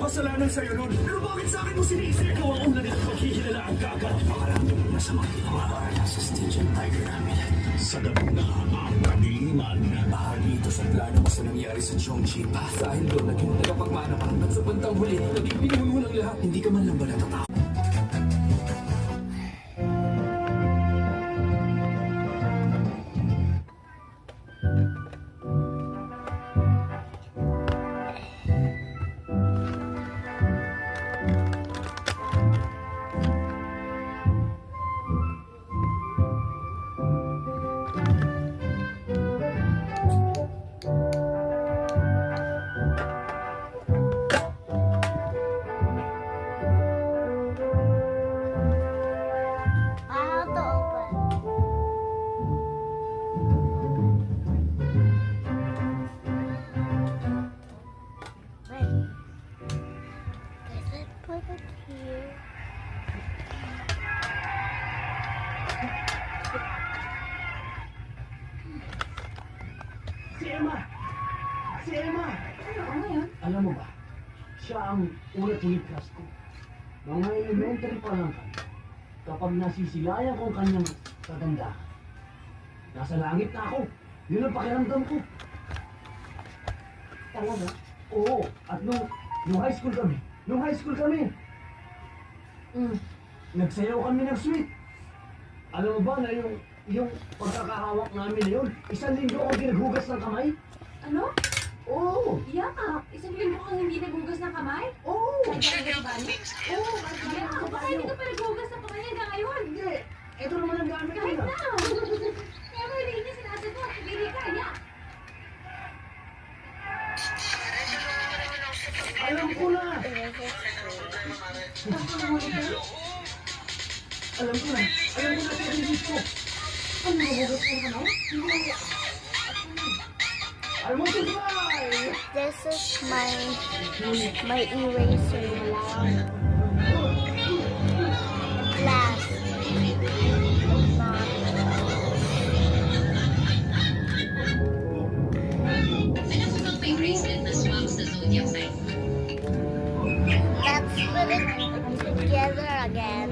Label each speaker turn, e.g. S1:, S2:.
S1: kasalanan sa'yo nun. Pero bakit sa akin mo sinisir? Ikaw ang una nilang paghihilalaan ka agad. Napakaraming masamang ginawa para lang sa Stygian Tiger namin. Sa gabi na ang kadiliman. Bahagi ito sa plano mo sa nangyari sa Chongqing. Dahil doon, naging tagapagmana ka hanggang sa bantang huli. Naging pinuno ng lahat. Hindi ka man lang ba natatakot?
S2: How to open? Wait. Does it put it here?
S3: Si Emma! Si Emma!
S4: Ano yun?
S3: Alam mo ba, siya ang ulit-ulit class ko. Mga elementary pa lang kami. Kapag nasisilayan ko ang kanyang kaganda, nasa langit na ako. Yun ang pakiramdam ko.
S4: Talaga?
S3: Oo, at nung high school kami, nagsayaw kami ng sweet. Alam mo ba na yung pagkakahawak namin na yun, 1 linggo akong ginaghugas ng kamay?
S4: Ano?
S3: Oo!
S4: Iyak! Isang linggo kang hindi naghugas ng kamay?
S3: Oo!
S4: Kahit ba ni? Oo! Iyak! Baka hindi ka pa naghugas ng kamay hanggang ngayon?
S3: Hindi! Ito naman ang gamit
S4: Kahit
S3: nila.
S4: na! Kaya mo hindi niya sinasagot. Hindi ka, iyak!
S3: Alam ko na! Alam ko na sa inis ko.
S4: Ano naghugas ng kamay?
S3: I want to try!
S2: This is my eraser glass.
S5: Pinasukan pa yung bracelet na swak sa zodiac sign.
S2: Let's put it together again.